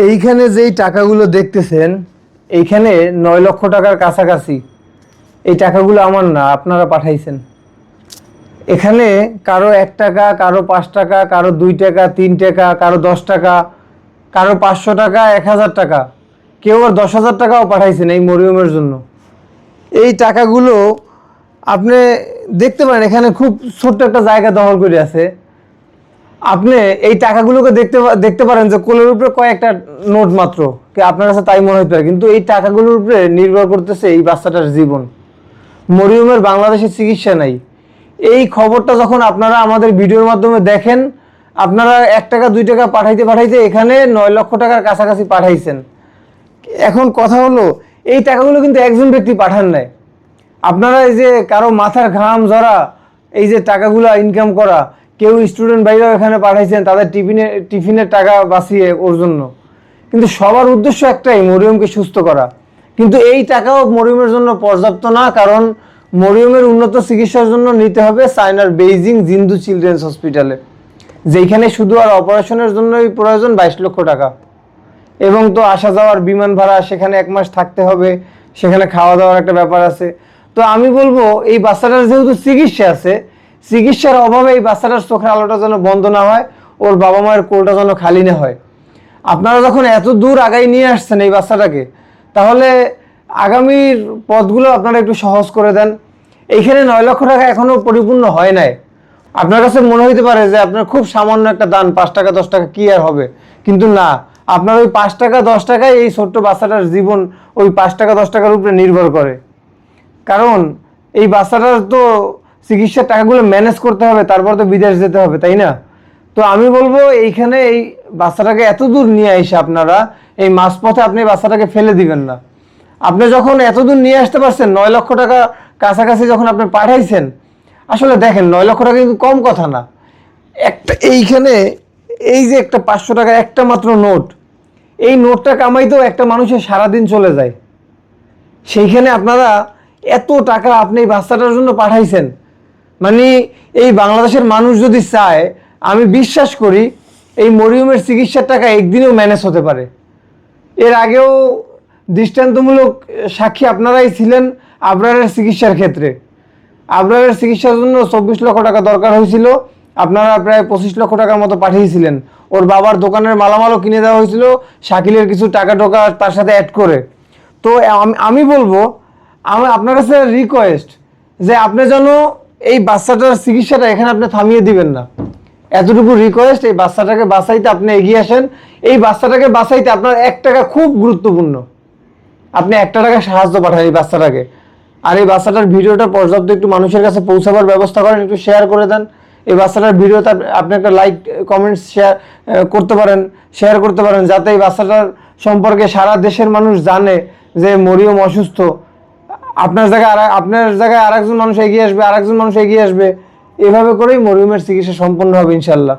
এইখানে যেই টাকাগুলো দেখতেছেন, এইখানে 9 লক্ষ টাকার কাছাকাছি। এই টাকাগুলো আমার না, আপনারা পাঠাইছেন। এখানে কারো 1 টাকা, কারো 5 টাকা, কারো 2 টাকা, 3 টাকা, কারো 10 টাকা, কারো 500 টাকা, 1000 টাকা, কেউ আর 10,000 টাকাও পাঠাইছেন এই মরিয়মের জন্য। এই টাকাগুলো আপনি দেখতে পারেন, এখানে খুব ছোট্ট একটা জায়গা দখল করে আছে। আপনি এই টাকাগুলোকে দেখতে পারেন যে কোলের উপরে কয়েকটা নোট মাত্র, আপনার কাছে তাই মনে হতে পারে, কিন্তু এই টাকাগুলোর উপরে নির্ভর করতেছে এই বাচ্চাটার জীবন। মরিয়মের বাংলাদেশে চিকিৎসা নাই। এই খবরটা যখন আপনারা আমাদের ভিডিওর মাধ্যমে দেখেন, আপনারা 1 টাকা 2 টাকা পাঠাইতে পাঠাইতে এখানে 9 লক্ষ টাকার কাছাকাছি পাঠাইছেন। এখন কথা হলো, এই টাকাগুলো কিন্তু একজন ব্যক্তি পাঠান নাই। আপনারা এই যে কারো মাথার ঘাম ঝরা এই যে টাকাগুলো ইনকাম করা, কেউ স্টুডেন্ট ভাইরাও এখানে পাঠাইছেন তাদের টিফিনের টাকা বাঁচিয়ে ওর জন্য। কিন্তু সবার উদ্দেশ্য একটাই, মরিয়মকে সুস্থ করা। কিন্তু এই টাকাও মরিয়মের জন্য পর্যাপ্ত না, কারণ মরিয়মের উন্নত চিকিৎসার জন্য নিতে হবে চায়নার বেইজিং জিন্দু চিলড্রেন্স হসপিটালে, যেখানে শুধু আর অপারেশনের জন্যই প্রয়োজন 22 লক্ষ টাকা। এবং তো আসা যাওয়ার বিমান ভাড়া, সেখানে 1 মাস থাকতে হবে, সেখানে খাওয়া দাওয়ার একটা ব্যাপার আছে। তো আমি বলবো, এই বাচ্চাটার যেহেতু চিকিৎসা আছে, চিকিৎসার অভাবে এই বাচ্চাটার চোখের আলোটা যেন বন্ধ না হয়, ওর বাবা মায়ের কোলটা যেন খালি না হয়। আপনারা যখন এত দূর আগাই নিয়ে আসছেন এই বাচ্চাটাকে, তাহলে আগামীর পথগুলো আপনারা একটু সহজ করে দেন। এইখানে 9 লক্ষ টাকা এখনো পরিপূর্ণ হয় নাই। আপনার কাছে মনে হইতে পারে যে আপনার খুব সামান্য একটা দান, 5 টাকা 10 টাকা কি আর হবে, কিন্তু না, আপনার ওই 5 টাকা 10 টাকায় এই ছোট্ট বাচ্চাটার জীবন ওই 5 টাকা 10 টাকার উপরে নির্ভর করে। কারণ এই বাচ্চাটার তো চিকিৎসার টাকাগুলো ম্যানেজ করতে হবে, তারপর তো বিদেশ যেতে হবে, তাই না? তো আমি বলবো, এইখানে এই বাচ্চাটাকে এত দূর নিয়ে এসে আপনারা এই মাঝপথে আপনি বাচ্চাটাকে ফেলে দিবেন না। আপনি যখন এত দূর নিয়ে আসতে পারছেন, 9 লক্ষ টাকা কাছাকাছি যখন আপনি পাঠাইছেন, আসলে দেখেন 9 লক্ষ টাকা কিন্তু কম কথা না। এইখানে এই যে একটা 500 টাকা একটা মাত্র নোট, এই নোটটা কামাইতেও একটা মানুষের সারাদিন চলে যায়। সেইখানে আপনারা এত টাকা আপনি এই বাচ্চাটার জন্য পাঠাইছেন, মানে এই বাংলাদেশের মানুষ যদি চায়, আমি বিশ্বাস করি এই মরিয়মের চিকিৎসার টাকা একদিনেও ম্যানেজ হতে পারে। এর আগেও দৃষ্টান্তমূলক সাক্ষী আপনারাই ছিলেন আবরারের চিকিৎসার ক্ষেত্রে। আবরারের চিকিৎসার জন্য 24 লক্ষ টাকা দরকার হয়েছিল, আপনারা প্রায় 25 লক্ষ টাকার মতো পাঠিয়েছিলেন। ওর বাবার দোকানের মালামালও কিনে দেওয়া হয়েছিল, শাকিলের কিছু টাকা টোকা তার সাথে অ্যাড করে। তো আমি বলবো, আপনার কাছে রিকোয়েস্ট যে আপনি যেন এই বাচ্চাটার চিকিৎসাটা এখানে আপনি থামিয়ে দিবেন না। এতটুকু রিকোয়েস্ট, এই বাচ্চাটাকে বাঁচাইতে আপনি এগিয়ে আসেন। এই বাচ্চাটাকে বাঁচাইতে আপনার 1 টাকা খুব গুরুত্বপূর্ণ। আপনি 1 টাকা সাহায্য পাঠান এই বাচ্চাটাকে। আর এই বাচ্চাটার ভিডিওটা পর্যাপ্ত একটু মানুষের কাছে পৌঁছাবার ব্যবস্থা করেন, একটু শেয়ার করে দেন। এই বাচ্চাটার ভিডিওতে আপনি একটা লাইক কমেন্টস করতে পারেন, শেয়ার করতে পারেন, যাতে এই বাচ্চাটার সম্পর্কে সারা দেশের মানুষ জানে যে মরিয়ম অসুস্থ। আপনার জায়গায় আরেকজন মানুষ এগিয়ে আসবে, আরেকজন মানুষ এগিয়ে আসবে। এভাবে করেই মরিয়মের চিকিৎসা সম্পন্ন হবে ইনশাল্লাহ।